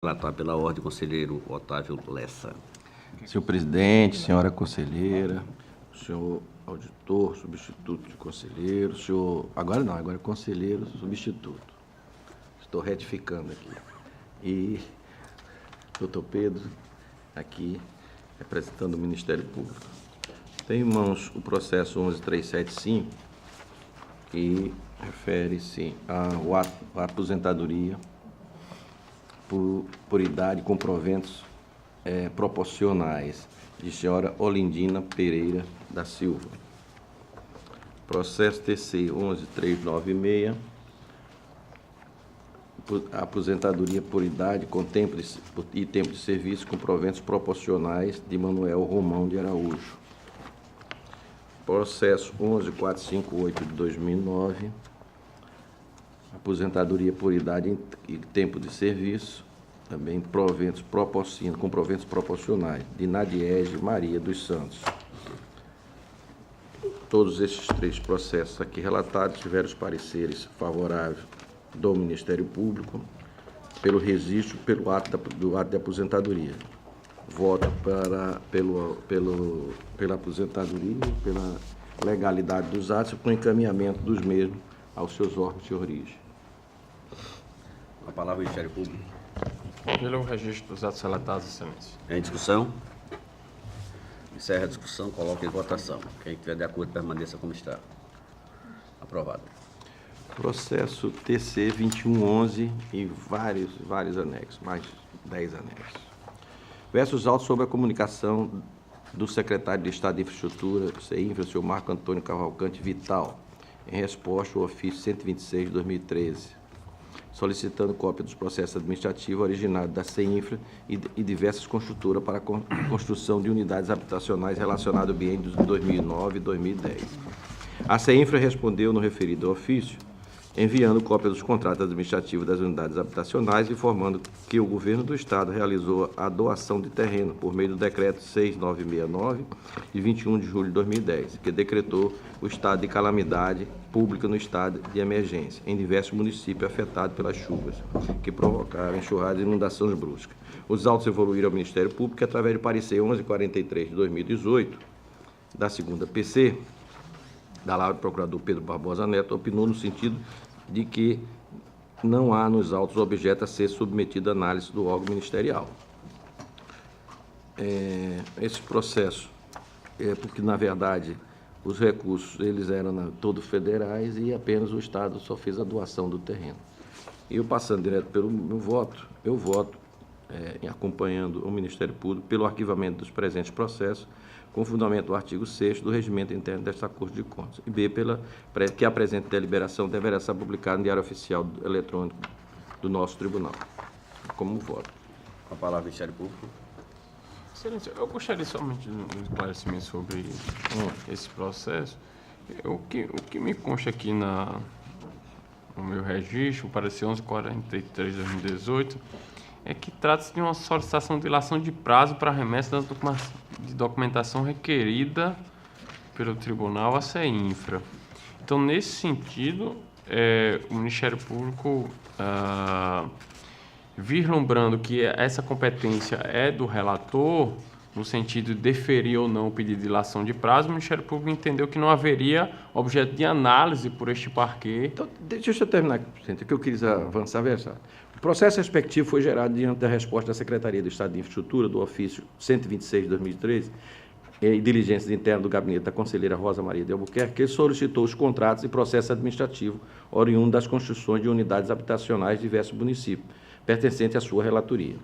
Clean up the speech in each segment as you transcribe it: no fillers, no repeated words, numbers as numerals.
Relatar pela ordem, conselheiro Otávio Lessa. Senhor presidente, senhora conselheira, senhor auditor, substituto de conselheiro, senhor... Agora não, agora é conselheiro substituto. Estou retificando aqui. E doutor Pedro, aqui, representando o Ministério Público. Tem em mãos o processo 11375, que refere-se à aposentadoria por idade com proventos proporcionais, de senhora Olindina Pereira da Silva. Processo TC 11396, aposentadoria por idade com tempo de serviço com proventos proporcionais, de Manuel Romão de Araújo. Processo 11458 de 2009, aposentadoria por idade e tempo de serviço, também com proventos proporcionais, de Nadiege Maria dos Santos. Todos esses três processos aqui relatados tiveram os pareceres favoráveis do Ministério Público pelo registro, do ato de aposentadoria. Voto pela aposentadoria, pela legalidade dos atos e com encaminhamento dos mesmos aos seus órgãos de origem. A palavra ao Ministério Público. Pelo registro dos atos relatados, excelência. Em discussão? Encerra a discussão, coloca em votação. Quem estiver de acordo, permaneça como está. Aprovado. Processo TC 2111 e vários anexos, mais 10 anexos. Versos autos sobre a comunicação do secretário de Estado de Infraestrutura, CEINFRA, senhor Marco Antônio Cavalcante Vital, em resposta ao ofício 126 de 2013, solicitando cópia dos processos administrativos originados da CEINFRA e diversas construtoras para a construção de unidades habitacionais relacionadas ao biênio de 2009 e 2010. A CEINFRA respondeu no referido ofício, enviando cópia dos contratos administrativos das unidades habitacionais, informando que o governo do Estado realizou a doação de terreno por meio do decreto 6969, de 21 de julho de 2010, que decretou o estado de calamidade pública no estado de emergência, em diversos municípios afetados pelas chuvas, que provocaram enxurradas e inundações bruscas. Os autos evoluíram ao Ministério Público através do parecer 1143 de 2018, da segunda PC, da lá do procurador Pedro Barbosa Neto, opinou no sentido de que não há nos autos objeto a ser submetido à análise do órgão ministerial. Esse processo porque, na verdade, os recursos eles eram todos federais e apenas o Estado só fez a doação do terreno. E eu, passando direto pelo meu voto, eu voto, acompanhando o Ministério Público, pelo arquivamento dos presentes processos, com fundamento do artigo 6º do Regimento Interno desta Corte de Contas. E B, que a presente deliberação deverá ser publicada no Diário Oficial Eletrônico do nosso Tribunal. Como voto. A palavra ao Ministério Público. Excelência, eu gostaria somente de um esclarecimento sobre esse processo. O que me consta aqui no meu registro, o parecer 1143 de 2018, é que trata-se de uma solicitação de dilação de prazo para remessa de documentação requerida pelo Tribunal à CEINFRA. Então, nesse sentido, o Ministério Público, vislumbrando que essa competência é do relator, no sentido de deferir ou não o pedido de dilação de prazo, o Ministério Público entendeu que não haveria objeto de análise por este parquê. Então, deixa eu terminar, presidente, que eu quis avançar, veja. O processo respectivo foi gerado diante da resposta da Secretaria do Estado de Infraestrutura, do ofício 126 de 2013, e diligências internas do gabinete da conselheira Rosa Maria de Albuquerque, que solicitou os contratos e processo administrativo oriundo das construções de unidades habitacionais de diversos municípios, pertencentes à sua relatoria.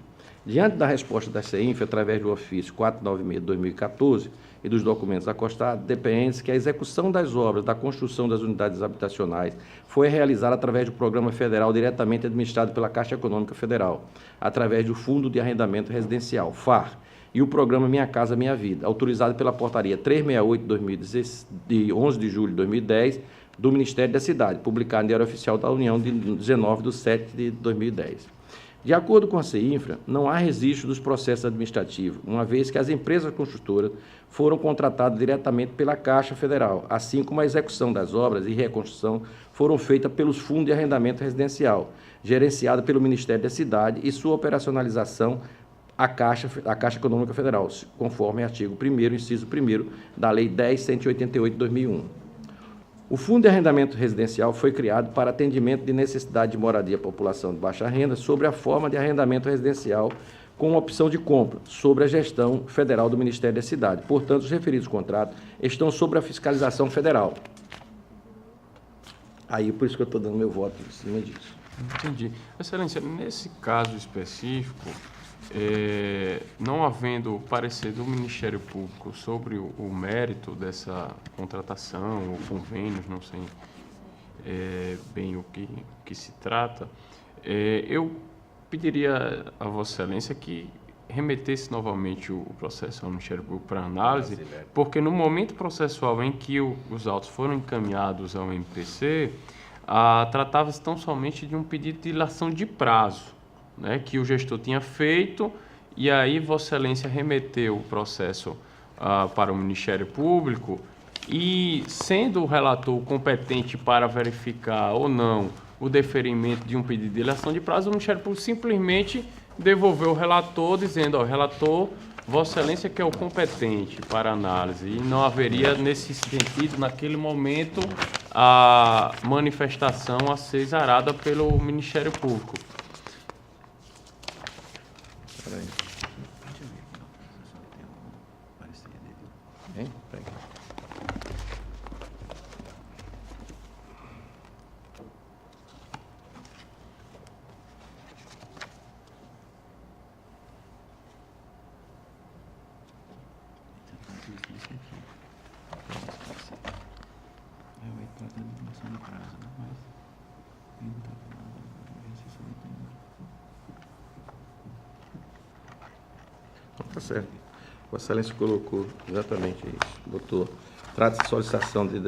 Diante da resposta da CEINFRA, através do ofício 496 de 2014 e dos documentos acostados, depende que a execução das obras da construção das unidades habitacionais foi realizada através do Programa Federal diretamente administrado pela Caixa Econômica Federal, através do Fundo de Arrendamento Residencial, FAR, e o Programa Minha Casa Minha Vida, autorizado pela Portaria 368 de 11 de julho de 2010, do Ministério da Cidade, publicado no Diário Oficial da União de 19 de 7 de 2010. De acordo com a CEINFRA, não há registro dos processos administrativos, uma vez que as empresas construtoras foram contratadas diretamente pela Caixa Federal, assim como a execução das obras e reconstrução foram feitas pelos fundos de arrendamento residencial, gerenciada pelo Ministério da Cidade e sua operacionalização à Caixa Econômica Federal, conforme artigo 1º, inciso 1º da Lei 10.188 de 2001. O Fundo de Arrendamento Residencial foi criado para atendimento de necessidade de moradia à população de baixa renda sobre a forma de arrendamento residencial com opção de compra, sobre a gestão federal do Ministério da Cidade. Portanto, os referidos contratos estão sob a fiscalização federal. Aí, por isso que eu estou dando meu voto em cima disso. Entendi. Excelência, nesse caso específico, não havendo parecer do Ministério Público sobre o mérito dessa contratação ou convênios, não sei bem o que se trata, eu pediria a Vossa Excelência que remetesse novamente o processo ao Ministério Público para análise, porque no momento processual em que os autos foram encaminhados ao MPC, tratava-se tão somente de um pedido de dilação de prazo, né, que o gestor tinha feito, e aí Vossa Excelência remeteu o processo para o Ministério Público, e sendo o relator competente para verificar ou não o deferimento de um pedido de dilação de prazo, o Ministério Público simplesmente devolveu o relator, dizendo, relator, Vossa Excelência que é o competente para análise, e não haveria, nesse sentido, naquele momento, a manifestação a ser exarada pelo Ministério Público. Está certo. Vossa Excelência colocou exatamente isso. Botou. Trata-se de solicitação de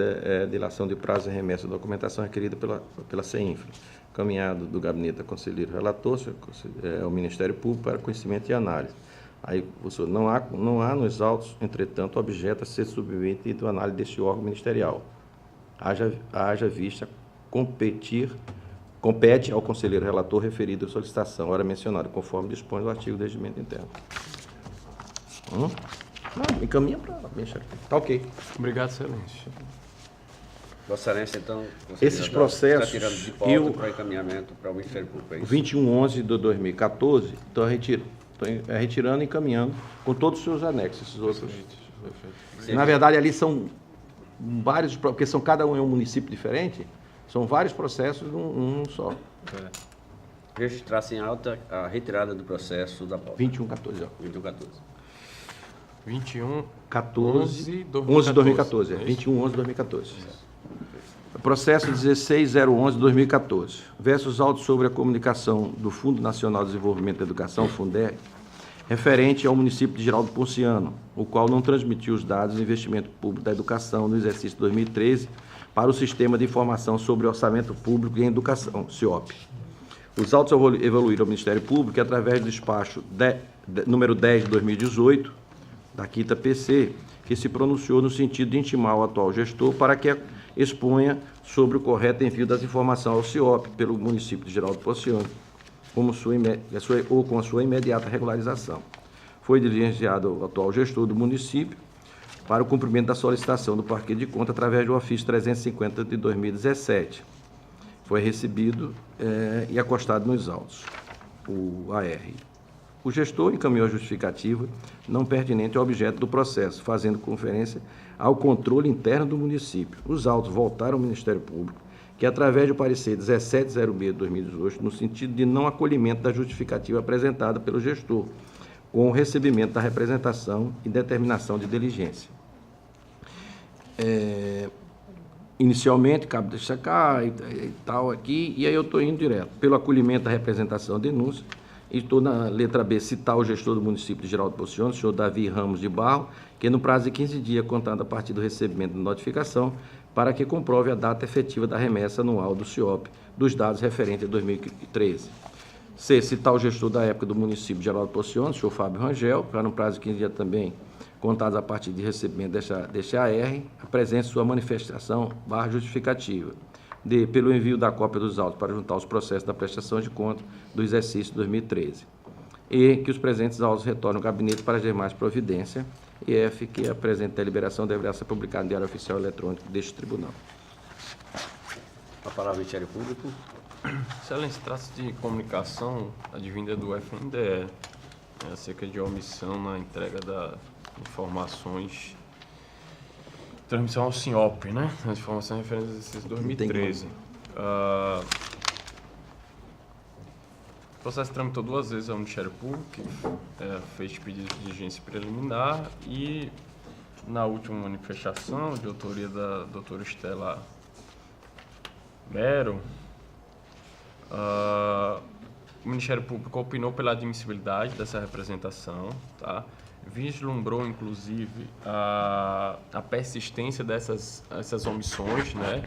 dilação de prazo e remessa da documentação requerida pela CEINFRA, caminhado do gabinete da conselheiro relator ao Ministério Público para conhecimento e análise. Aí, professor, não há nos autos, entretanto, objeto a ser submetido à análise deste órgão ministerial. Haja vista compete ao conselheiro relator referido à solicitação, ora mencionada, conforme dispõe o artigo do regimento interno. Encaminha para a Ministério Público. Está ok. Obrigado, Excelência. Vossa Excelência, então, esses processos está tirando de pauta para encaminhamento para o Ministério Público, é isso? 2111 de 2014, estou retirando e encaminhando com todos os seus anexos, esses outros. Perfeito. Na verdade, ali são vários, porque cada um é um município diferente, são vários processos num só. Registrar-se em alta a retirada do processo da pauta. 2114, ó. 2114. 21/11/2014. 11/2014, 21/11/2014. Processo 16.011/2014, versus autos sobre a comunicação do Fundo Nacional de Desenvolvimento da Educação, FUNDER, referente ao município de Geraldo Ponciano, o qual não transmitiu os dados do investimento público da educação no exercício 2013 para o Sistema de Informação sobre Orçamento Público em Educação, CIOP. Os autos evoluíram ao Ministério Público através do despacho número 10 de 2018, da 5ª PC, que se pronunciou no sentido de intimar o atual gestor para que exponha sobre o correto envio das informações ao CIOP pelo município de Geraldo Ponciano, ou com a sua imediata regularização. Foi diligenciado o atual gestor do município para o cumprimento da solicitação do parquê de conta através do ofício 350 de 2017. Foi recebido e acostado nos autos, o AR. O gestor encaminhou a justificativa não pertinente ao objeto do processo, fazendo conferência ao controle interno do município. Os autos voltaram ao Ministério Público, que, através do parecer 1706 de 2018, no sentido de não acolhimento da justificativa apresentada pelo gestor, com o recebimento da representação e determinação de diligência. Inicialmente, cabe destacar e tal aqui, e aí eu estou indo direto. Pelo acolhimento da representação denúncia, e estou na letra B, citar o gestor do município de Geraldo Ponciano, o senhor Davi Ramos de Barro, que no prazo de 15 dias, contado a partir do recebimento da notificação, para que comprove a data efetiva da remessa anual do CIOP dos dados referentes a 2013. C, citar o gestor da época do município de Geraldo Ponciano, o senhor Fábio Rangel, para no prazo de 15 dias também, contados a partir de recebimento deste AR, apresente sua manifestação / justificativa. D, pelo envio da cópia dos autos para juntar os processos da prestação de conta do exercício 2013. E, que os presentes autos retornem ao gabinete para as demais providências. E F, que a presente deliberação deverá ser publicada no Diário Oficial Eletrônico deste Tribunal. A palavra ao Ministério Público. Excelência, trata-se de comunicação advinda do FNDE, acerca de omissão na entrega das informações, transmissão ao SINOP, né? As informações referentes ao exercício 2013. O processo tramitou 2 vezes ao Ministério Público, que fez pedido de diligência preliminar, e na última manifestação, de autoria da doutora Estela Mero, o Ministério Público opinou pela admissibilidade dessa representação, tá? Vislumbrou, inclusive, a persistência essas omissões, né?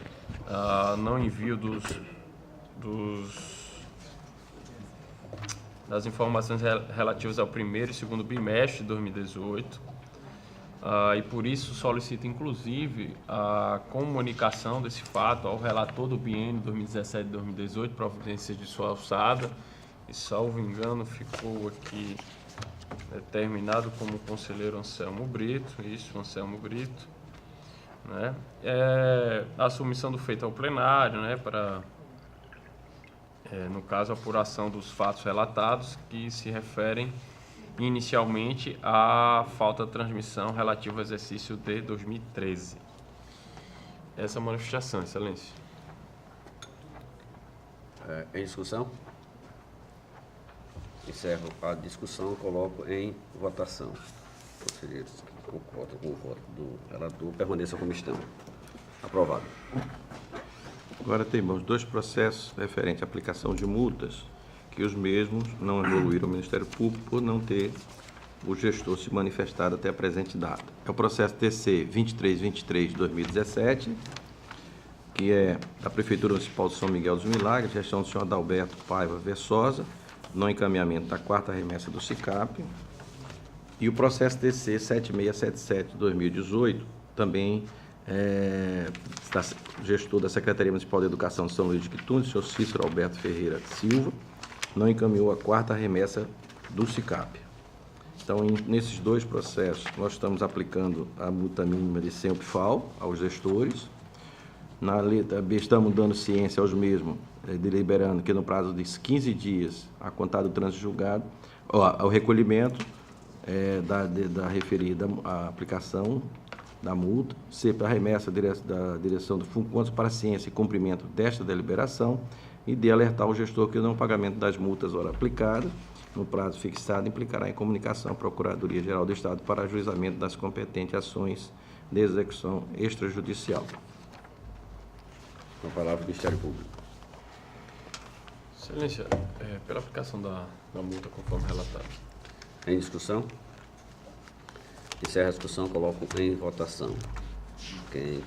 Não envio das informações relativas ao primeiro e segundo bimestre de 2018, e por isso solicita, inclusive, a comunicação desse fato ao relator do biênio 2017-2018, providência de sua alçada, e, salvo engano, ficou aqui determinado como conselheiro Anselmo Brito, Anselmo Brito, né? A submissão do feito ao plenário, né, para, no caso, a apuração dos fatos relatados, que se referem inicialmente à falta de transmissão relativa ao exercício de 2013. Essa manifestação, Excelência. Em discussão? Encerro a discussão, coloco em votação. Conselheiros, concordo com o voto do relator, permaneça como estão. Aprovado. Agora temos 2 processos referentes à aplicação de multas, que os mesmos não evoluíram ao Ministério Público por não ter o gestor se manifestado até a presente data. É o processo TC 2323 de 2017, que é da Prefeitura Municipal de São Miguel dos Milagres, gestão do senhor Adalberto Paiva Versosa, não encaminhamento da 4ª remessa do SICAP, e o processo TC 7677 de 2018, também gestor da Secretaria Municipal de Educação de São Luís de Quitunde, senhor Cícero Alberto Ferreira Silva, não encaminhou a 4ª remessa do SICAP. Então, nesses 2 processos, nós estamos aplicando a multa mínima de 100 UPFAL aos gestores. Na letra B, estamos dando ciência aos mesmos, deliberando que no prazo de 15 dias, a contar do trânsito julgado, ao recolhimento da referida à aplicação da multa, C, para a remessa da direção do FUNCONTS para ciência e cumprimento desta deliberação, e D, alertar o gestor que o não pagamento das multas ora aplicadas, no prazo fixado, implicará em comunicação à Procuradoria-Geral do Estado para ajuizamento das competentes ações de execução extrajudicial. Com a palavra do Ministério Público. Excelência, pela aplicação da multa conforme relatado. Em discussão? Encerra a discussão, coloco em votação. Quem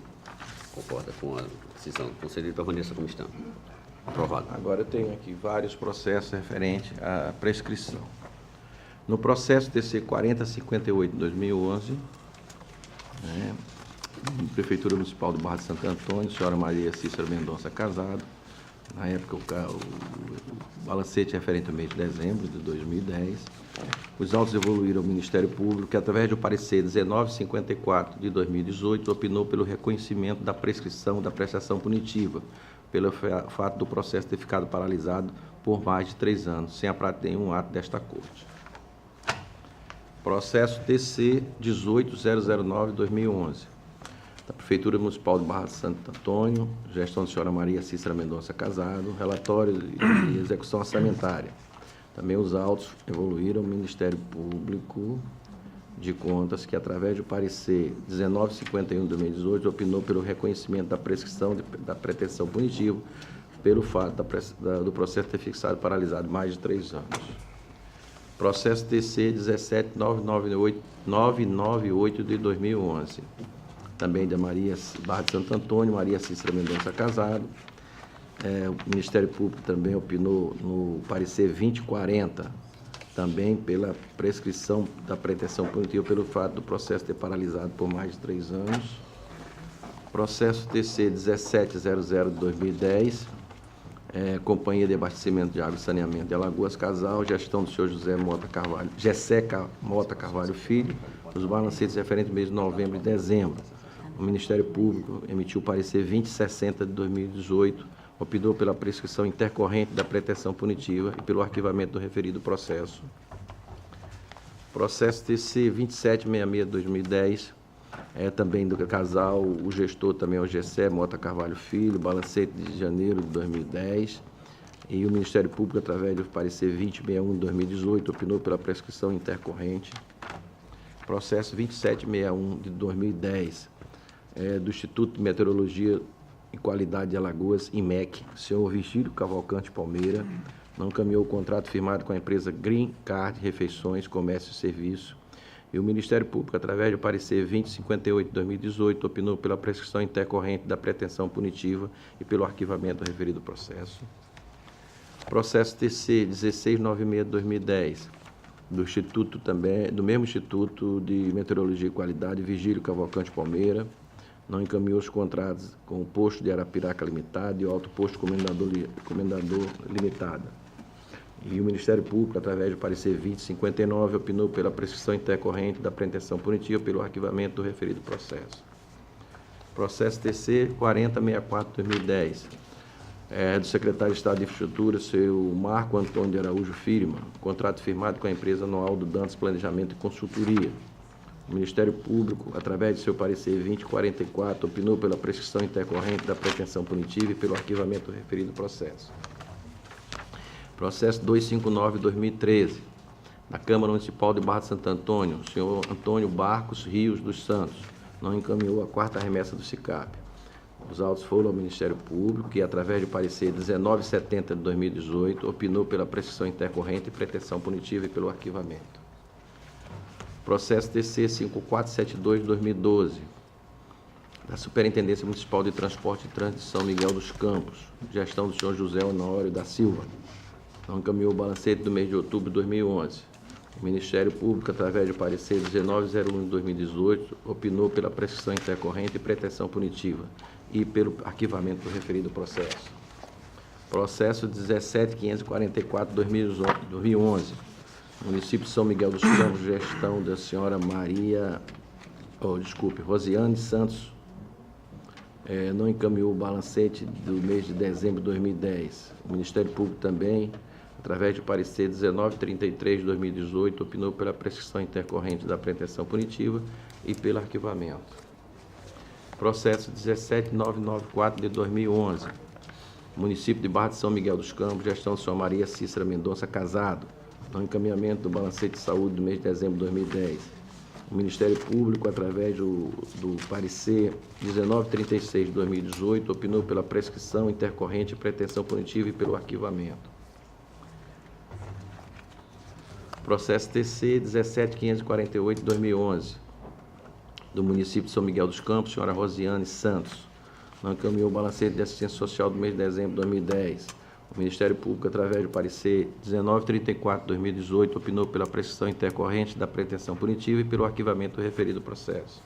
concorda com a decisão do conselheiro, permaneça como estão. Aprovado. Agora eu tenho aqui vários processos referentes à prescrição. No processo TC 4058 de 2011, Prefeitura Municipal do Barra de Santo Antônio, senhora Maria Cícera Mendonça Casado, na época o balancete referente ao mês de dezembro de 2010. Os autos evoluíram ao Ministério Público, que através do parecer 1954 de 2018, opinou pelo reconhecimento da prescrição da prestação punitiva, pelo fato do processo ter ficado paralisado por mais de 3 anos, sem a prática de nenhum ato desta Corte. Processo TC 18009 de 2011, da Prefeitura Municipal de Barra de Santo Antônio, gestão da senhora Maria Cícera Mendonça Casado, relatório de execução orçamentária. Também os autos evoluíram ao Ministério Público de Contas, que através do parecer 1951 de 2018, opinou pelo reconhecimento da prescrição da pretensão punitiva, pelo fato do processo ter fixado paralisado mais de 3 anos. Processo TC 17998 de 2011, também da Barra de Santo Antônio, Maria Cícera Mendonça Casado. O Ministério Público também opinou no parecer 2040, também pela prescrição da pretensão punitiva pelo fato do processo ter paralisado por mais de 3 anos. Processo TC 1700 de 2010, Companhia de Abastecimento de Água e Saneamento de Alagoas Casal, gestão do senhor Gessé Mota Carvalho Filho, os balancetes referentes ao mês de novembro e dezembro. O Ministério Público emitiu o parecer 2060 de 2018, opinou pela prescrição intercorrente da pretensão punitiva e pelo arquivamento do referido processo. Processo TC 2766 de 2010, também do casal, o gestor também é o Gessé Mota Carvalho Filho, balancete de janeiro de 2010, e o Ministério Público, através do parecer 2061 de 2018, opinou pela prescrição intercorrente. Processo 2761 de 2010, do Instituto de Meteorologia e Qualidade de Alagoas, IMEC, senhor Virgílio Cavalcante Palmeira, não encaminhou o contrato firmado com a empresa Green Card Refeições, Comércio e Serviço, e o Ministério Público, através do parecer 2058 de 2018, opinou pela prescrição intercorrente da pretensão punitiva e pelo arquivamento do referido processo. Processo TC 1696 de 2010, do Instituto também, do mesmo Instituto de Meteorologia e Qualidade, Virgílio Cavalcante Palmeira, não encaminhou os contratos com o Posto de Arapiraca Limitado e o Alto Posto Comendador Limitada. E o Ministério Público, através do parecer 2059, opinou pela prescrição intercorrente da pretensão punitiva pelo arquivamento do referido processo. Processo TC 4064 de 2010, do secretário de Estado de Infraestrutura, seu Marco Antônio de Araújo Firma, contrato firmado com a empresa Noaldo Dantas Planejamento e Consultoria. O Ministério Público, através de seu parecer 2044, opinou pela prescrição intercorrente da pretensão punitiva e pelo arquivamento do referido processo. Processo 259 de 2013, da Câmara Municipal de Barra de Santo Antônio, o senhor Antônio Barcos Rios dos Santos, não encaminhou a quarta remessa do SICAP. Os autos foram ao Ministério Público, que, através do parecer 1970 de 2018, opinou pela prescrição intercorrente e pretensão punitiva e pelo arquivamento. Processo TC 5472 de 2012, da Superintendência Municipal de Transporte e Trânsito de São Miguel dos Campos, gestão do senhor José Honório da Silva, não encaminhou o balancete do mês de outubro de 2011. O Ministério Público, através do parecer 1901 de 2018, opinou pela prescrição intercorrente e pretensão punitiva e pelo arquivamento do referido processo. Processo 17544 de 2011, município de São Miguel dos Campos, gestão da senhora Rosiane Santos, não encaminhou o balancete do mês de dezembro de 2010. O Ministério Público também, através do parecer 1933 de 2018, opinou pela prescrição intercorrente da pretensão punitiva e pelo arquivamento. Processo 17994 de 2011, município de Barra de São Miguel dos Campos, gestão da senhora Maria Cícera Mendonça Casado, no encaminhamento do balancete de saúde do mês de dezembro de 2010. O Ministério Público, através do parecer 1936 de 2018, opinou pela prescrição intercorrente, pretensão punitiva e pelo arquivamento. Processo TC 17548 de 2011, do município de São Miguel dos Campos, senhora Rosiane Santos, não encaminhou o balancete de assistência social do mês de dezembro de 2010. O Ministério Público, através do parecer 1934 de 2018, opinou pela prescrição intercorrente da pretensão punitiva e pelo arquivamento do referido processo.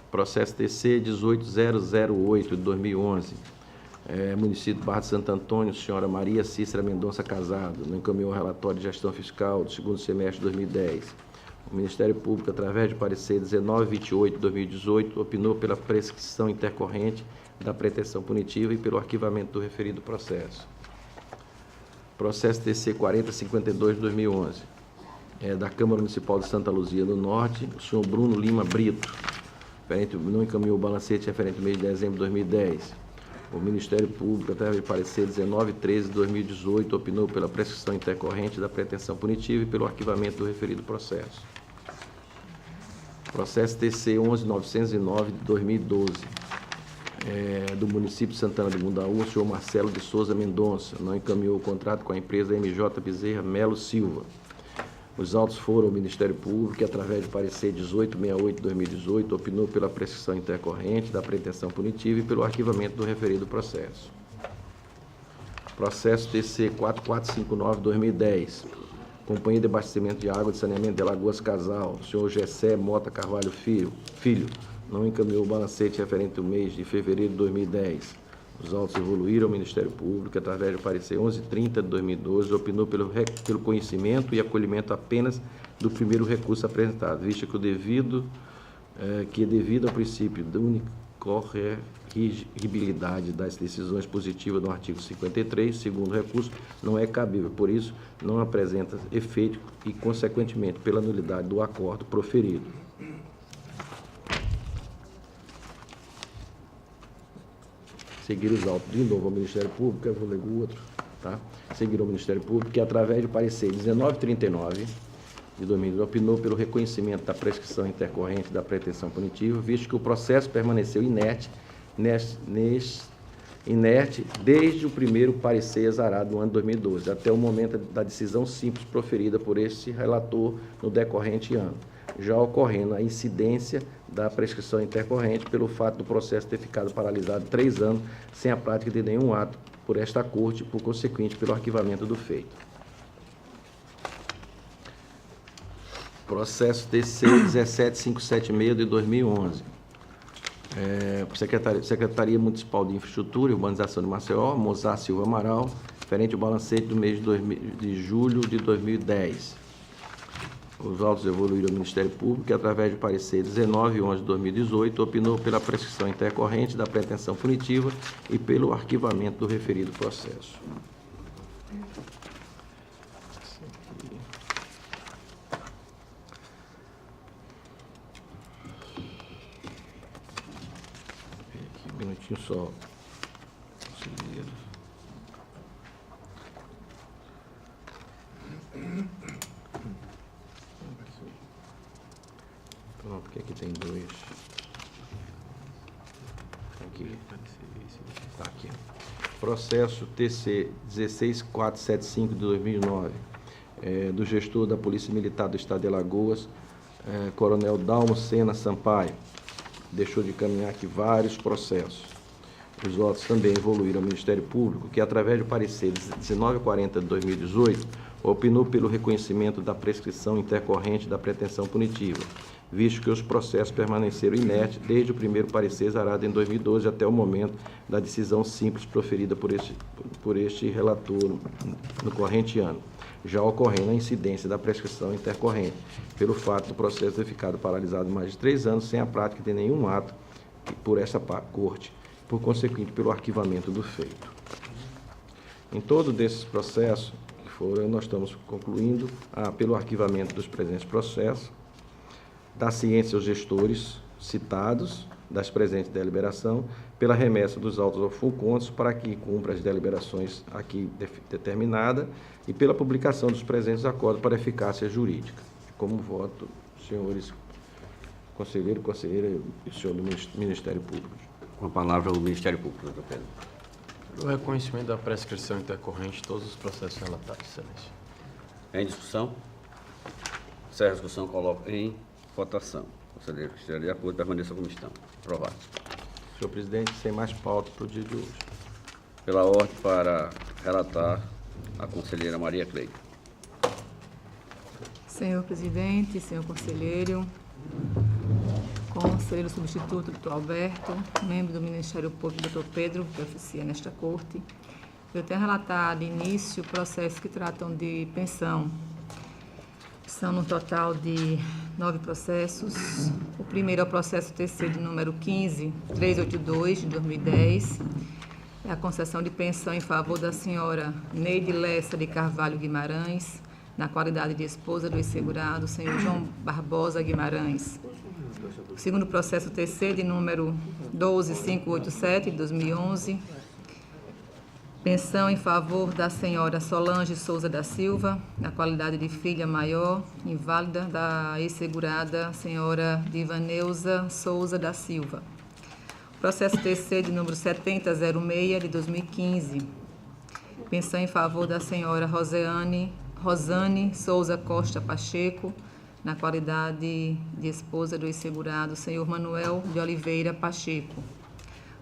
Processo TC 18008 de 2011, município de Barra de Santo Antônio, senhora Maria Cícera Mendonça Casado, não encaminhou o relatório de gestão fiscal do segundo semestre de 2010. O Ministério Público, através do parecer 1928 de 2018, opinou pela prescrição intercorrente da pretensão punitiva e pelo arquivamento do referido processo. Processo TC 4052 de 2011, da Câmara Municipal de Santa Luzia do Norte, o senhor Bruno Lima Brito, não encaminhou o balancete referente ao mês de dezembro de 2010. O Ministério Público, através do parecer 1913 de 2018, opinou pela prescrição intercorrente da pretensão punitiva e pelo arquivamento do referido processo. Processo TC 11909 de 2012, do município de Santana do Mundaú, o senhor Marcelo de Souza Mendonça, não encaminhou o contrato com a empresa MJ Bezerra Melo Silva. Os autos foram ao Ministério Público, que, através do parecer 1868 de 2018, opinou pela prescrição intercorrente da pretensão punitiva e pelo arquivamento do referido processo. Processo TC 4459 de 2010, Companhia de Abastecimento de Água e Saneamento de Alagoas Casal, o senhor Gessé Mota Carvalho Filho, não encaminhou o balancete referente ao mês de fevereiro de 2010. Os autos evoluíram ao Ministério Público, através do parecer 1130 de 2012, opinou pelo conhecimento e acolhimento apenas do primeiro recurso apresentado, visto que devido ao princípio da incorrigibilidade das decisões positivas do artigo 53, segundo recurso, não é cabível, por isso não apresenta efeito e, consequentemente, pela nulidade do acordo proferido. Seguir os autos de novo ao Ministério Público, eu vou ler o outro, tá? Seguir ao Ministério Público, que através do parecer 1939 de 2012, opinou pelo reconhecimento da prescrição intercorrente da pretensão punitiva, visto que o processo permaneceu inerte desde o primeiro parecer exarado no ano de 2012, até o momento da decisão simples proferida por este relator no decorrente ano, já ocorrendo a incidência da prescrição intercorrente pelo fato do processo ter ficado paralisado 3 anos sem a prática de nenhum ato por esta Corte, por consequente, pelo arquivamento do feito. Processo TC 17576 de 2011. Secretaria Municipal de Infraestrutura e Urbanização de Maceió, Mozar Silva Amaral, referente ao balancete do mês de julho de 2010. Os autos evoluíram ao Ministério Público, que, através do parecer 1911 de 2018, opinou pela prescrição intercorrente da pretensão punitiva e pelo arquivamento do referido processo. Aqui, um minutinho só. Pronto, porque aqui tem 2. Aqui. Tá aqui. Processo TC 16475 de 2009, do gestor da Polícia Militar do Estado de Alagoas, Coronel Dalmo Sena Sampaio. Deixou de caminhar aqui vários processos. Os autos também evoluíram ao Ministério Público, que, através do parecer 1940 de 2018, opinou pelo reconhecimento da prescrição intercorrente da pretensão punitiva, visto que os processos permaneceram inertes desde o primeiro parecer exarado em 2012 até o momento da decisão simples proferida por este relator no corrente ano, já ocorrendo a incidência da prescrição intercorrente, pelo fato do processo ter ficado paralisado mais de 3 anos sem a prática de nenhum ato por esta Corte, por consequente, pelo arquivamento do feito. Em todo desses processos que foram, nós estamos concluindo pelo arquivamento dos presentes processos, da ciência aos gestores citados das presentes deliberação, pela remessa dos autos ao FUNCONTS para que cumpra as deliberações aqui determinadas e pela publicação dos presentes acordos para eficácia jurídica. Como voto, senhores conselheiro, conselheira e senhor do Ministério Público. Com a palavra o Ministério Público, doutor Pedro. O reconhecimento da prescrição intercorrente de todos os processos relatados, excelência. Em discussão? Encerra a discussão, coloco em votação. Conselheiro que estiver de acordo, permaneça como estão. Aprovado. Senhor presidente, sem mais pauta para o dia de hoje. Pela ordem para relatar a conselheira Maria Cleide. Senhor presidente, senhor conselheiro, conselheiro substituto, doutor Alberto, membro do Ministério Público, doutor Pedro, que oficia nesta corte, eu tenho relatado de início processos que tratam de pensão. São no total de 9 processos. O primeiro é o processo TC de número 15382, de 2010. É a concessão de pensão em favor da senhora Neide Lessa de Carvalho Guimarães, na qualidade de esposa do ex-segurado, senhor João Barbosa Guimarães. O segundo processo TC de número 12587, de 2011. Pensão em favor da senhora Solange Souza da Silva, na qualidade de filha maior, inválida, da ex-segurada senhora Divaneuza Souza da Silva. Processo TC de número 7006, de 2015. Pensão em favor da senhora Rosane Souza Costa Pacheco, na qualidade de esposa do ex-segurado senhor Manuel de Oliveira Pacheco.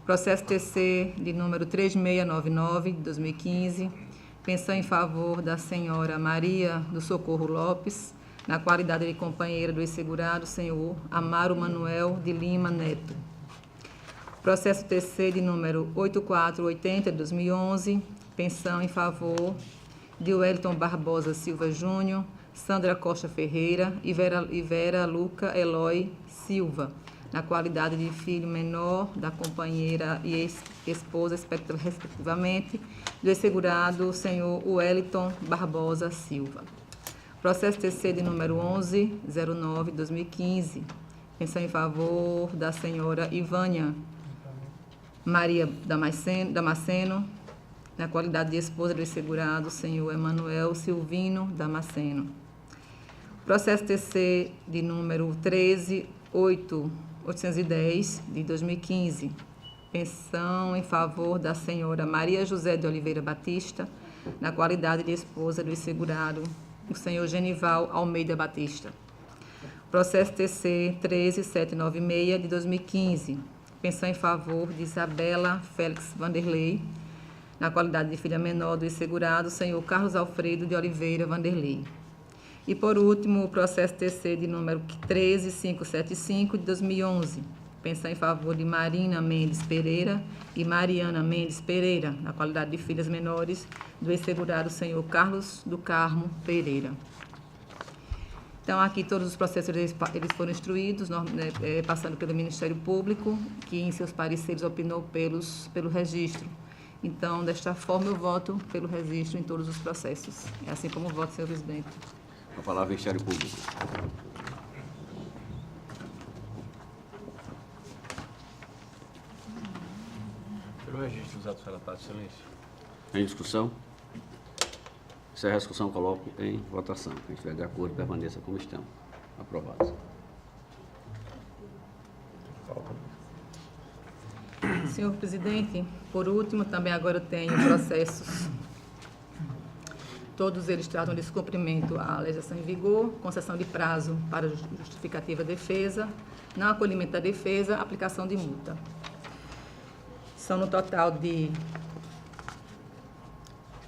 Processo TC de número 3699, de 2015, pensão em favor da senhora Maria do Socorro Lopes, na qualidade de companheira do ex-segurado, senhor Amaro Manuel de Lima Neto. Processo TC de número 8480 de 2011, pensão em favor de Wellington Barbosa Silva Júnior, Sandra Costa Ferreira e Vera Luca Eloy Silva, na qualidade de filho menor da companheira e ex-esposa, respectivamente, do ex-segurado senhor Wellington Barbosa Silva. Processo TC de número 1109 de 2015, pensão em favor da senhora Ivânia Maria Damasceno, na qualidade de esposa do ex-segurado senhor Emanuel Silvino Damasceno. Processo TC de número 13810 de 2015, pensão em favor da senhora Maria José de Oliveira Batista, na qualidade de esposa do ex-segurado o senhor Genival Almeida Batista. Processo TC 13796 de 2015, pensão em favor de Isabela Félix Vanderlei, na qualidade de filha menor do ex-segurado, o senhor Carlos Alfredo de Oliveira Vanderlei. E, por último, o processo TC de número 13575 de 2011, pensão em favor de Marina Mendes Pereira e Mariana Mendes Pereira, na qualidade de filhas menores do ex-segurado, o senhor Carlos do Carmo Pereira. Então, aqui todos os processos eles foram instruídos, passando pelo Ministério Público, que em seus pareceres opinou pelo registro. Então, desta forma, eu voto pelo registro em todos os processos. É assim como voto, senhor presidente. A palavra ao Ministério Público. Pelo registro dos atos relatados, excelência. Em discussão? Encerra a discussão, coloco em votação. Quem estiver de acordo, permaneça como estão. Aprovados. Senhor presidente, por último, também agora eu tenho processos. Todos eles tratam de descumprimento à legislação em vigor, concessão de prazo para justificativa defesa, não acolhimento da defesa, aplicação de multa. São no total de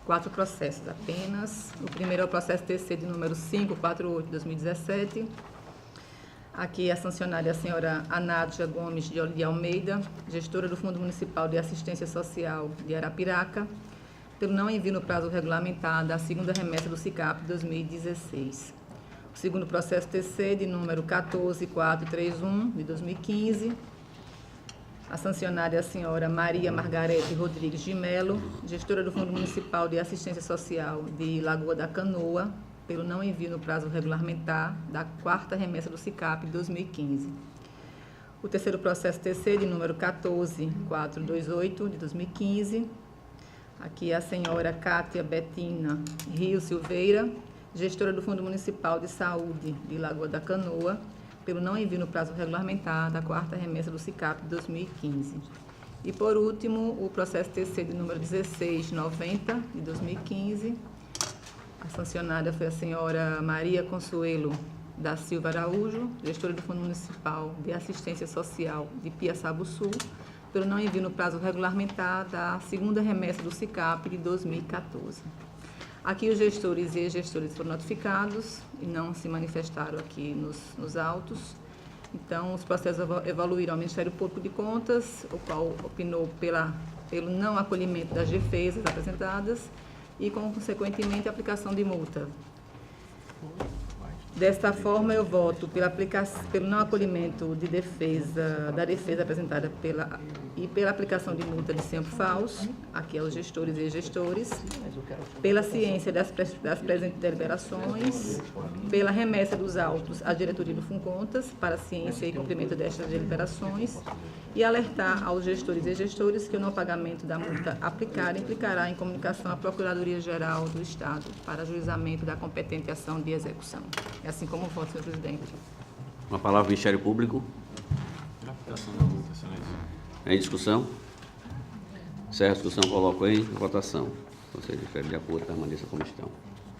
4 processos apenas. O primeiro é o processo TC de número 548 de 2017. Aqui a sancionária é a senhora Anádia Gomes de Almeida, gestora do Fundo Municipal de Assistência Social de Arapiraca, pelo não envio no prazo regulamentar da segunda remessa do SICAP 2016. O segundo processo TC de número 14431 de 2015. A sancionária é a senhora Maria Margarete Rodrigues de Melo, gestora do Fundo Municipal de Assistência Social de Lagoa da Canoa, pelo não envio no prazo regulamentar da quarta remessa do SICAP 2015. O terceiro processo TC de número 14428 de 2015. Aqui a senhora Cátia Betina Rio Silveira, gestora do Fundo Municipal de Saúde de Lagoa da Canoa, pelo não envio no prazo regulamentar da quarta remessa do SICAP 2015. E, por último, o processo TC de número 1690, de 2015. A sancionada foi a senhora Maria Consuelo da Silva Araújo, gestora do Fundo Municipal de Assistência Social de Piaçabuçu, pelo não envio no prazo regulamentar da segunda remessa do SICAP de 2014. Aqui os gestores e ex-gestores foram notificados e não se manifestaram aqui nos autos. Então, os processos evoluíram ao Ministério Público de Contas, o qual opinou pelo não acolhimento das defesas apresentadas e, consequentemente, a aplicação de multa. Desta forma, eu voto pelo não acolhimento de da defesa apresentada pela aplicação de multa de sempre falso, aqui aos gestores e gestores, pela ciência das presentes deliberações, pela remessa dos autos à diretoria do FUNCONTAS para ciência e cumprimento destas deliberações e alertar aos gestores e gestores que o não pagamento da multa aplicada implicará em comunicação à Procuradoria-Geral do Estado para ajuizamento da competente ação de execução. É assim como voto, senhor presidente. Uma palavra ao Ministério Público. Aplicação da multa, excelência. Em discussão? Encerra a discussão, coloco em votação. O Conselho difere de acordo, permaneça como estão.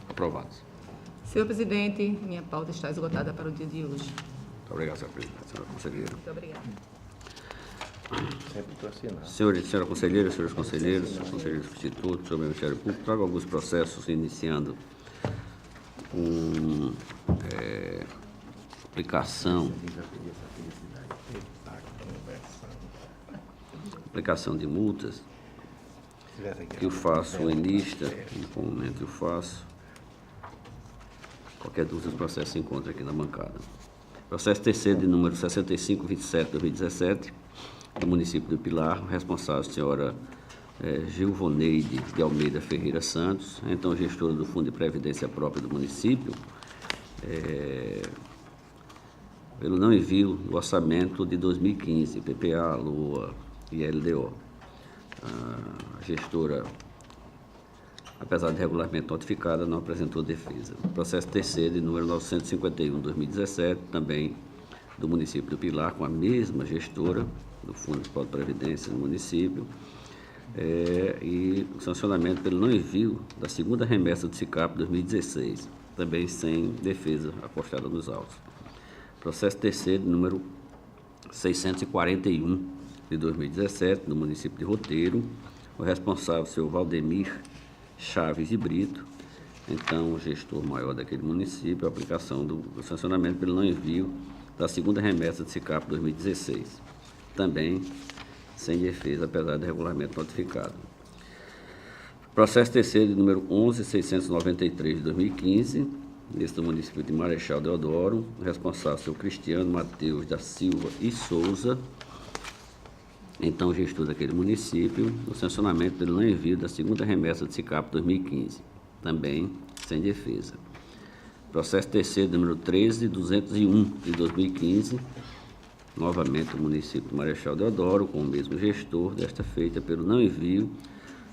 Aprovados. Senhor presidente, minha pauta está esgotada para o dia de hoje. Muito obrigado, senhor presidente. Senhora conselheira. Muito obrigada. Sempre estou assinando. Senhora conselheira, senhores conselheiros substitutos sobre o Ministério Público, trago alguns processos iniciando com aplicação de multas, que eu faço em lista, em qual momento eu faço. Qualquer dúvida do processo se encontra aqui na bancada. Processo terceiro de número 6527/2017, do município do Pilar, responsável a senhora Gilvoneide de Almeida Ferreira Santos, então gestora do Fundo de Previdência Própria do município, pelo não envio do orçamento de 2015, PPA, LOA e LDO. A gestora, apesar de regularmente notificada, não apresentou defesa. Processo terceiro de número 951/2017, também do município do Pilar, com a mesma gestora do Fundo de Previdência no município, e o sancionamento pelo não envio da segunda remessa do SICAP 2016, também sem defesa apostada nos autos. Processo terceiro de número 641/2017, do município de Roteiro, o responsável, o senhor Valdemir Chaves de Brito, então o gestor maior daquele município, a aplicação do sancionamento pelo não envio da segunda remessa de SICAP 2016, também sem defesa, apesar de regulamento notificado. Processo terceiro de número 11.693/2015, nesse do município de Marechal Deodoro, o responsável, o senhor Cristiano Mateus da Silva e Souza, então gestor daquele município, o sancionamento pelo não envio da segunda remessa de SICAP 2015, também sem defesa. Processo terceiro, número 13.201/2015, novamente o município de Marechal Deodoro, com o mesmo gestor, desta feita pelo não envio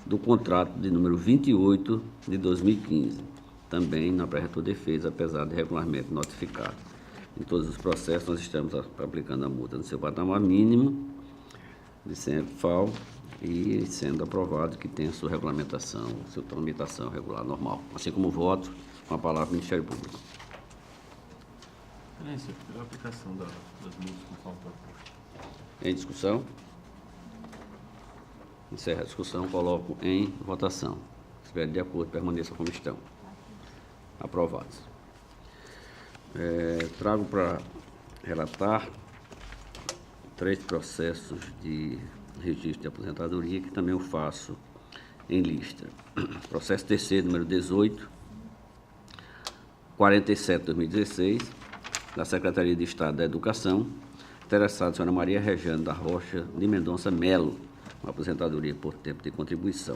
do contrato de número 28/2015, também não apresentou defesa, apesar de regularmente notificado. Em todos os processos, nós estamos aplicando a multa no seu patamar mínimo de 100 FAO e sendo aprovado que tem a sua regulamentação, sua tramitação regular normal, assim como o voto com a palavra do Ministério Público. Excelência, pela aplicação das multas conforme proposto. Em discussão? Encerra a discussão, coloco em votação. Se estiver de acordo, permaneça como estão. Aprovados. Trago para relatar 3 processos de registro de aposentadoria, que também eu faço em lista. Processo terceiro, número 18/47/2016, da Secretaria de Estado da Educação, interessada a senhora Maria Rejane da Rocha de Mendonça Melo, uma aposentadoria por tempo de contribuição.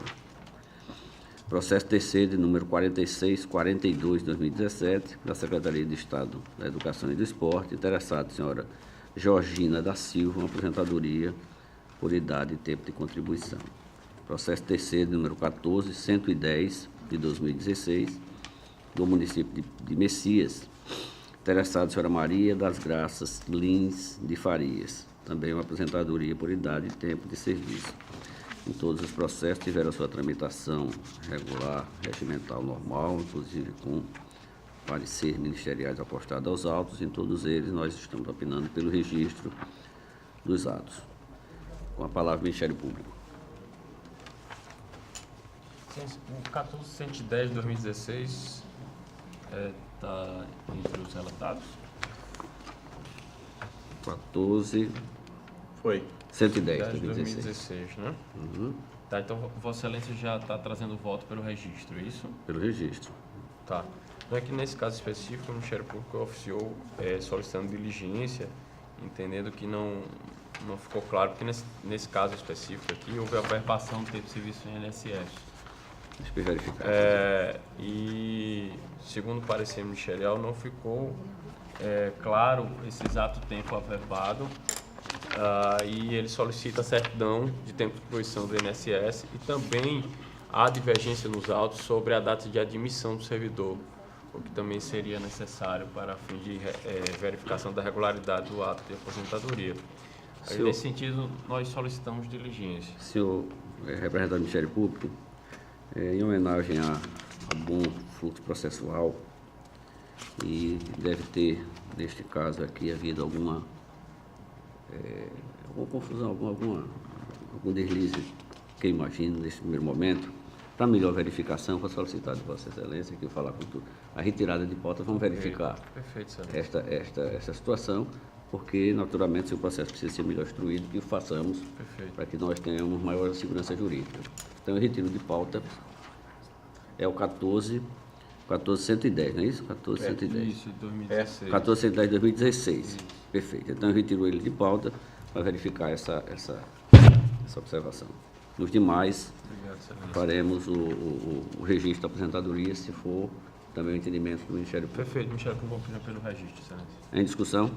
Processo terceiro de número 46/42/2017, da Secretaria de Estado da Educação e do Esporte, interessada a senhora Georgina da Silva, uma aposentadoria por idade e tempo de contribuição. Processo terceiro de número 14.110/2016, do município de Messias, interessada a senhora Maria das Graças Lins de Farias, também uma aposentadoria por idade e tempo de serviço. Em todos os processos tiveram a sua tramitação regular, regimental, normal, inclusive com parecer ministeriais apostados aos autos. Em todos eles nós estamos opinando pelo registro dos atos. Com a palavra do Ministério Público. O 14.110/2016 está entre os relatados? 14. Foi. 110/2016. né? Uhum. Tá, então Vossa Excelência já está trazendo o voto pelo registro, é isso? Pelo registro. Tá. Não é que nesse caso específico o Ministério Público oficiou solicitando diligência, entendendo que não ficou claro, porque nesse caso específico aqui houve a averbação do tempo de serviço em INSS. Deixa eu verificar. E segundo o parecer ministerial não ficou claro esse exato tempo averbado, e ele solicita a certidão de tempo de contribuição do INSS e também há divergência nos autos sobre a data de admissão do servidor, o que também seria necessário para fim de verificação da regularidade do ato de aposentadoria. Nesse sentido, nós solicitamos diligência. Senhor representante do Ministério Público, em homenagem ao bom fluxo processual, e deve ter, neste caso aqui, havido alguma confusão, algum deslize, que eu imagino, nesse primeiro momento, Para melhor verificação, vou solicitar de Vossa Excelência que eu falar com tudo. A retirada de pauta, vamos verificar Perfeito, Excelência. esta situação, porque, naturalmente, se o processo precisa ser melhor instruído, que o façamos Perfeito. para que nós tenhamos maior segurança jurídica. Então, o retiro de pauta é o 14110, não é isso? 14110. Isso, 2016. 14110 de 2016. Perfeito. Então, eu retiro ele de pauta para verificar essa observação. Nos demais, Obrigado, Excelência. faremos o registro da aposentadoria, se for também o entendimento do Ministério Público. Perfeito, Michel, que eu vou pedir pelo registro, Excelência. Em discussão?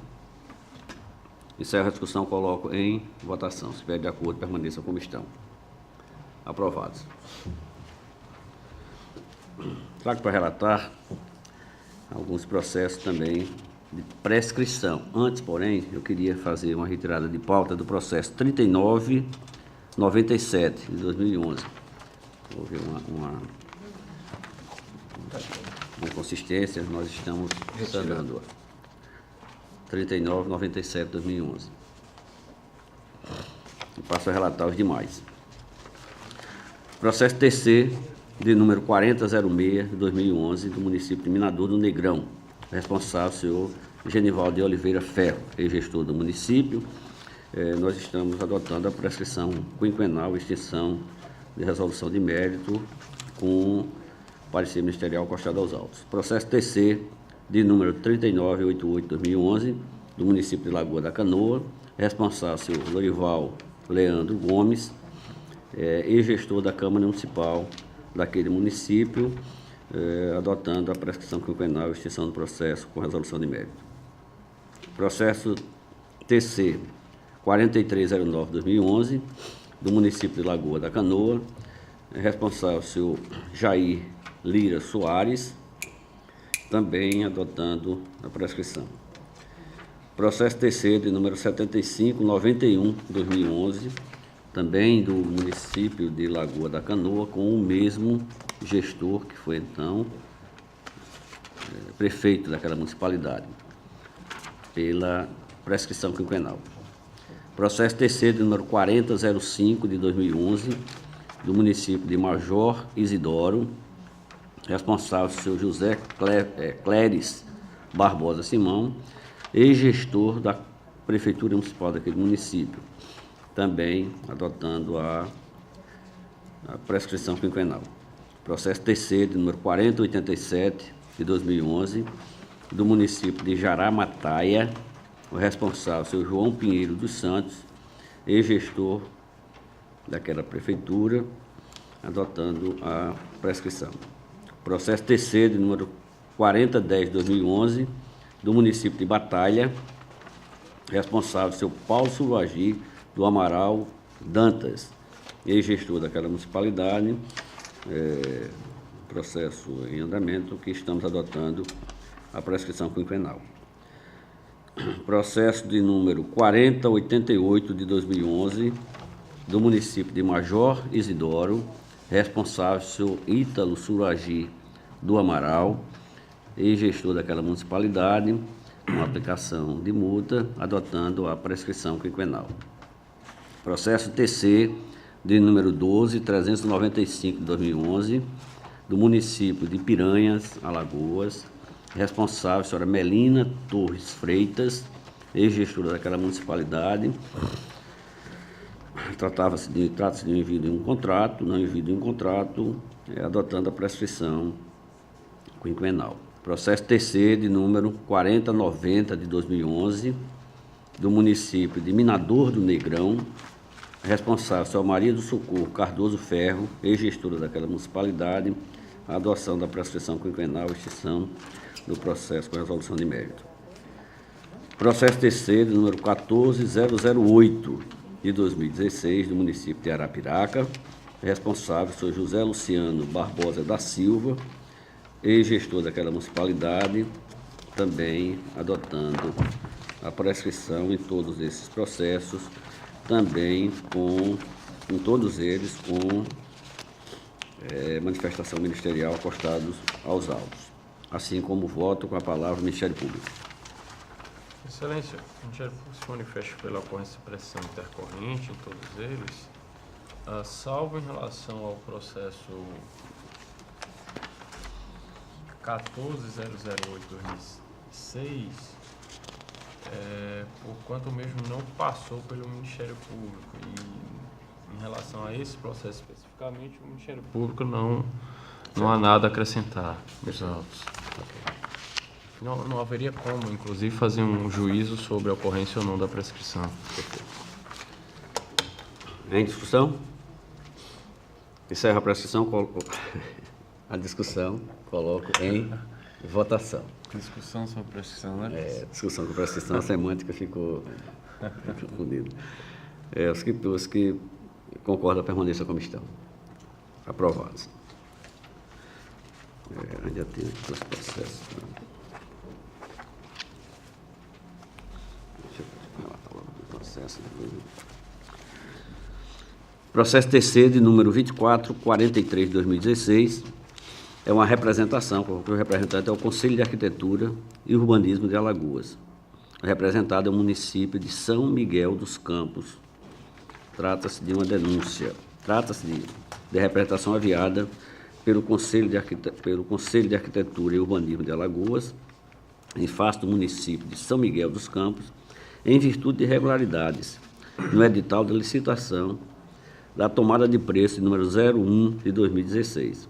Encerro a discussão, coloco em votação. Se estiver de acordo, permaneça como estão. Aprovados. Trago para relatar alguns processos também de prescrição. Antes, porém, eu queria fazer uma retirada de pauta do processo 3997, de 2011. Houve uma inconsistência, nós estamos sanando. 3997, 2011. E passo a relatar os demais. Processo TC de número 4006, de 2011, do município de Minador do Negrão. Responsável, senhor Genivaldo de Oliveira Ferro, ex-gestor do município. Nós estamos adotando a prescrição quinquenal, extinção de resolução de mérito, com parecer ministerial acostado aos autos. Processo TC de número 3988, 2011, do município de Lagoa da Canoa. Responsável, senhor Lorival Leandro Gomes, ex-gestor da Câmara Municipal daquele município, adotando a prescrição quinquenal e extinção do processo com resolução de mérito. Processo TC 4309, 2011, do município de Lagoa da Canoa, responsável, senhor Jair Lira Soares, também adotando a prescrição. Processo TC de número 7591, 2011, também do município de Lagoa da Canoa, com o mesmo gestor que foi então prefeito daquela municipalidade, pela prescrição quinquenal. Processo TC de número 4005, de 2011, do município de Major Isidoro, responsável, senhor José Cléris Barbosa Simão, ex-gestor da Prefeitura Municipal daquele município, também adotando a prescrição quinquenal. Processo TC de número 4087, de 2011, do município de Jaramataia, o responsável, senhor João Pinheiro dos Santos, ex-gestor daquela prefeitura, adotando a prescrição. Processo TC de número 4010, de 2011, do município de Batalha, responsável, senhor Paulo Suruagi do Amaral Dantas, ex-gestor daquela municipalidade, processo em andamento, que estamos adotando a prescrição quinquenal. Processo de número 4088, de 2011, do município de Major Isidoro, responsável, senhor Ítalo Suragi do Amaral, ex-gestor daquela municipalidade, com aplicação de multa, adotando a prescrição quinquenal. Processo TC de número 12395, de 2011, do município de Piranhas, Alagoas, responsável, senhora Melina Torres Freitas, ex-gestora daquela municipalidade. Trata-se de um envio de um contrato, não envio de um contrato, adotando a prescrição quinquenal. Processo TC de número 4090, de 2011, do município de Minador do Negrão, responsável, senhora Maria do Socorro Cardoso Ferro, ex-gestora daquela municipalidade, a adoção da prescrição quinquenal e extinção do processo com resolução de mérito. Processo TC de número 14008, de 2016, do município de Arapiraca, responsável, senhor José Luciano Barbosa da Silva, ex-gestor daquela municipalidade, também adotando a prescrição em todos esses processos, também em todos eles com manifestação ministerial acostados aos autos, assim como voto com a palavra do Ministério Público. Excelência, o Ministério Público se manifesta pela ocorrência de pressão intercorrente em todos eles. salvo em relação ao processo 14.008/2006, por quanto o mesmo não passou pelo Ministério Público. E em relação a esse processo especificamente, o Ministério Público não há nada a acrescentar, meus autos. Não haveria como, inclusive, fazer um juízo sobre a ocorrência ou não da prescrição. Em discussão? Encerro a prescrição, a discussão, coloco em votação. Discussão sobre prescrição, né? Discussão com prescrição, a semântica ficou confundida. Os que concordam, permaneçam como estão. Aprovados. Ainda tem aqui os processos. Deixa eu relatar logo o processo. Processo TC de número 2443 de 2016 é uma representação, porque o representante é o Conselho de Arquitetura e Urbanismo de Alagoas. O representado é o município de São Miguel dos Campos. Trata-se de uma denúncia. Trata-se de representação aviada pelo Conselho de Arquitetura e Urbanismo de Alagoas, em face do município de São Miguel dos Campos, em virtude de irregularidades no edital de licitação da tomada de preço de número 01 de 2016.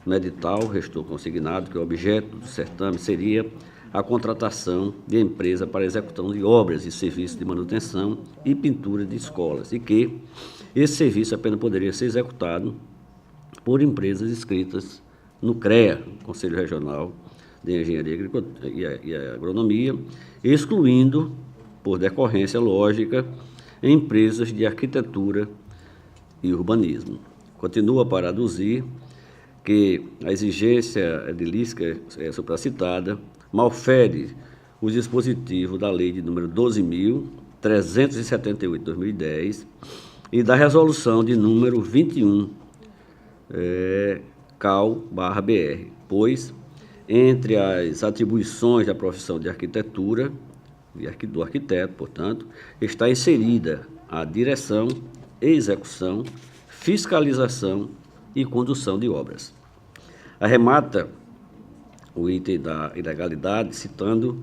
No edital, restou consignado que o objeto do certame seria a contratação de empresa para execução de obras e serviços de manutenção e pintura de escolas, e que esse serviço apenas poderia ser executado por empresas inscritas no CREA, Conselho Regional de Engenharia e Agronomia, excluindo, por decorrência lógica, empresas de arquitetura e urbanismo. Continua para aduzir que a exigência edilística supracitada malfere o dispositivo da Lei de número 12.378 de 2010 e da Resolução de número 21, CAL/BR, pois, entre as atribuições da profissão de arquitetura, do arquiteto, portanto, está inserida a direção, execução, fiscalização e condução de obras. Arremata o item da ilegalidade citando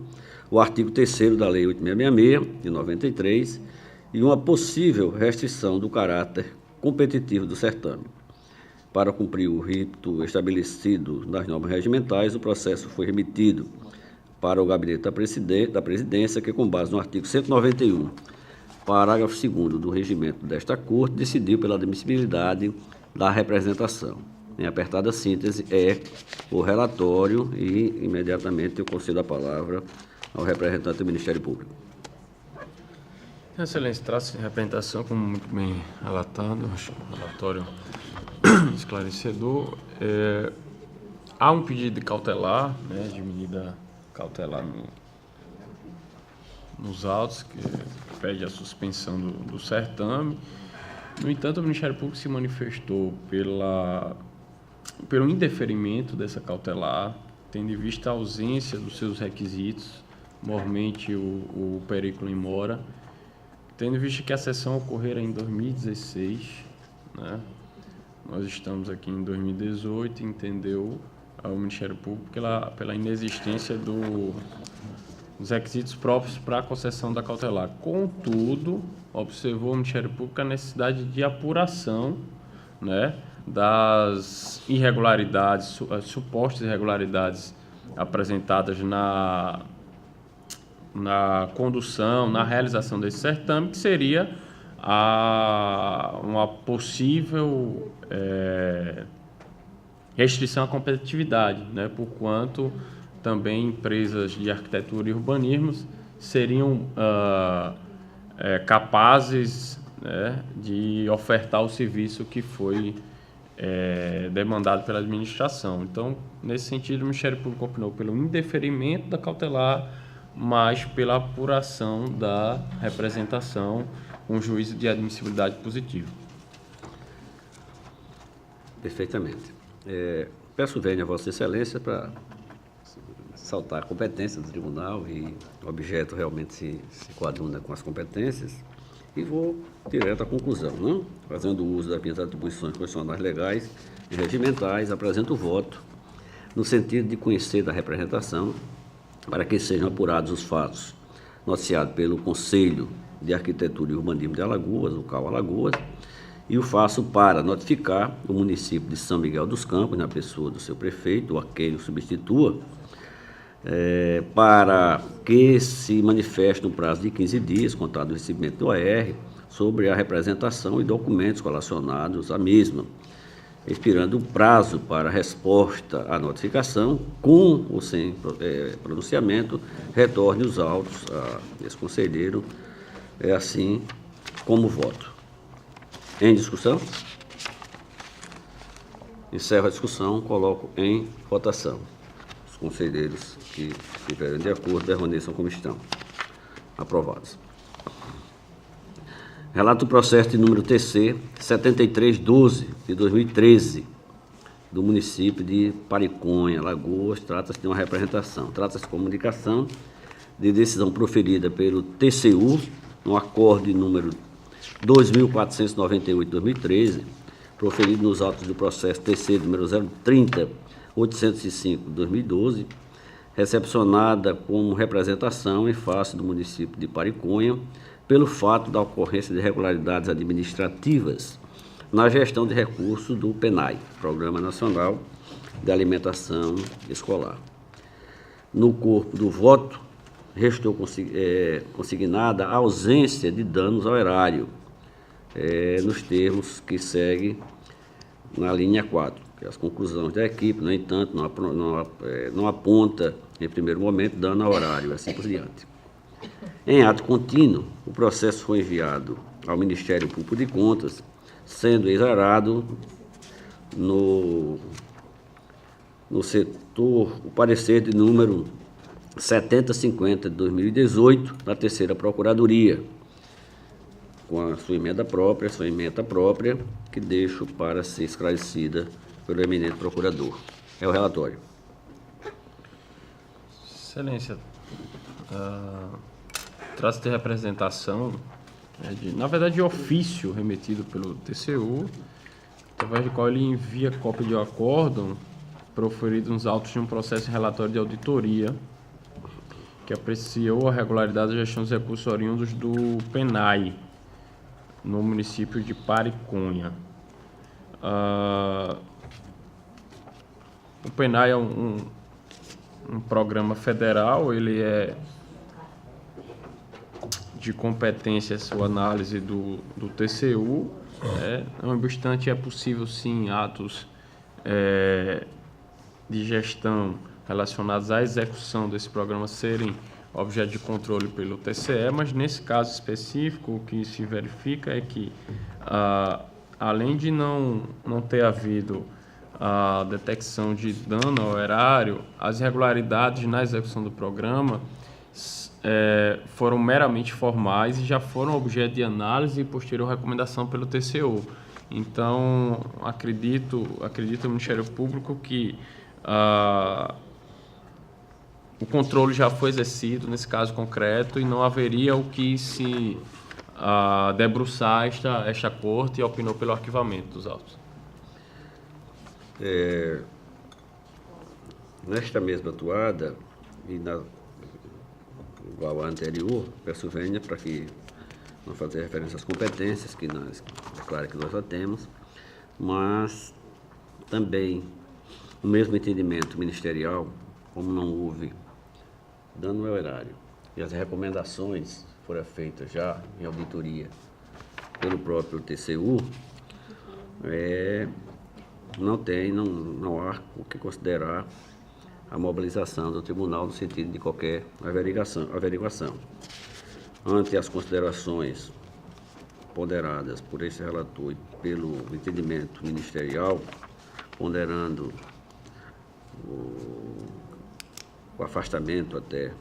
o artigo 3º da Lei 8666, de 93, e uma possível restrição do caráter competitivo do certame. Para cumprir o rito estabelecido nas normas regimentais, o processo foi remetido para o gabinete da presidência, que, com base no artigo 191, parágrafo 2º do regimento desta Corte, decidiu pela admissibilidade da representação. Em apertada síntese, é o relatório e, imediatamente, eu concedo a palavra ao representante do Ministério Público. Excelência, trata-se de representação, como muito bem relatado, acho um relatório esclarecedor. Há um pedido de cautelar, de medida cautelar nos autos, que pede a suspensão do certame. No entanto, o Ministério Público se manifestou pelo indeferimento dessa cautelar, tendo em vista a ausência dos seus requisitos, mormente o periculum in mora, tendo em vista que a sessão ocorrera em 2016, nós estamos aqui em 2018, entendeu o Ministério Público pela inexistência dos requisitos próprios para a concessão da cautelar. Contudo, observou o Ministério Público a necessidade de apuração, das irregularidades, supostas irregularidades apresentadas na condução, na realização desse certame, que seria uma possível restrição à competitividade, por quanto também empresas de arquitetura e urbanismo seriam capazes de ofertar o serviço que foi demandado pela administração. Então, nesse sentido, o Ministério Público opinou pelo indeferimento da cautelar, mas pela apuração da representação com juízo de admissibilidade positivo. Perfeitamente. Peço vênia a Vossa Excelência para saltar a competência do tribunal, e o objeto realmente se coaduna com as competências, E vou direto à conclusão, não? Fazendo uso das minhas atribuições constitucionais legais e regimentais, apresento o voto no sentido de conhecer da representação para que sejam apurados os fatos noticiados pelo Conselho de Arquitetura e Urbanismo de Alagoas, o CAU Alagoas, e o faço para notificar o município de São Miguel dos Campos, na pessoa do seu prefeito, ou a quem o substitua, para que se manifeste no prazo de 15 dias, contado o recebimento do AR, sobre a representação e documentos relacionados à mesma, expirando o prazo para resposta à notificação, com ou sem pronunciamento, retorne os autos a esse conselheiro, assim como voto. Em discussão? Encerro a discussão, coloco em votação. Os conselheiros que estiverem de acordo permaneçam como estão. Aprovados. Relato do processo de número TC 7312 de 2013 do município de Pariconha, Alagoas. Trata-se de uma representação. Trata-se de comunicação de decisão proferida pelo TCU no acorde número 2498 de 2013, proferido nos autos do processo TC número 030-805 de 2012, recepcionada como representação em face do município de Pariconha, pelo fato da ocorrência de irregularidades administrativas na gestão de recursos do PNAE, Programa Nacional de Alimentação Escolar. No corpo do voto, restou consignada a ausência de danos ao erário, nos termos que segue na linha 4, que as conclusões da equipe, no entanto, não aponta, em primeiro momento, dano ao horário, assim por diante. Em ato contínuo, o processo foi enviado ao Ministério Público de Contas, sendo exarado no setor o parecer de número 7050 de 2018 da Terceira Procuradoria, com a sua emenda própria, que deixo para ser esclarecida pelo eminente procurador. É o relatório. Excelência, trata-se de representação, na verdade, de ofício remetido pelo TCU, através do qual ele envia cópia de acórdão proferido nos autos de um processo relatório de auditoria que apreciou a regularidade da gestão dos recursos oriundos do PNAE no município de Pariconha. O PNAE é um programa federal, ele é de competência sua análise do TCU, não obstante é possível sim atos de gestão relacionados à execução desse programa serem objeto de controle pelo TCE, mas nesse caso específico o que se verifica é que, além de não ter havido a detecção de dano ao erário, as irregularidades na execução do programa foram meramente formais e já foram objeto de análise e posterior recomendação pelo TCU. Então, acredito ao Ministério Público que o controle já foi exercido nesse caso concreto e não haveria o que se debruçar esta corte e opinou pelo arquivamento dos autos. Nesta mesma atuada, e igual à anterior, peço vênia para que não fazer referência às competências, que é claro que nós já temos, mas também o mesmo entendimento ministerial, como não houve dano ao erário e as recomendações foram feitas já em auditoria pelo próprio TCU, não há o que considerar a mobilização do tribunal no sentido de qualquer averiguação. Ante as considerações ponderadas por esse relator e pelo entendimento ministerial, ponderando o afastamento até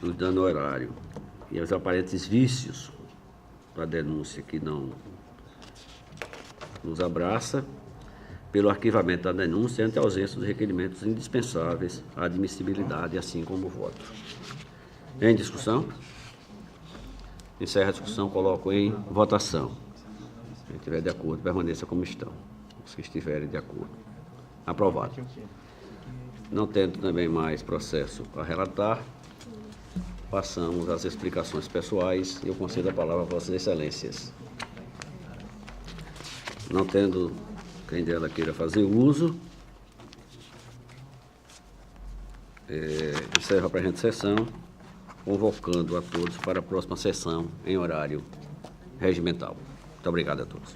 do dano horário e os aparentes vícios da denúncia que não nos abraça, pelo arquivamento da denúncia ante a ausência dos requerimentos indispensáveis à admissibilidade, assim como o voto. Em discussão? Encerra a discussão, coloco em votação. Quem estiver de acordo, permaneça como estão. Os que estiverem de acordo. Aprovado. Não tendo também mais processo a relatar, passamos às explicações pessoais e eu concedo a palavra a Vossas Excelências. Não tendo quem dela queira fazer uso, encerro a presente sessão, convocando a todos para a próxima sessão em horário regimental. Muito obrigado a todos.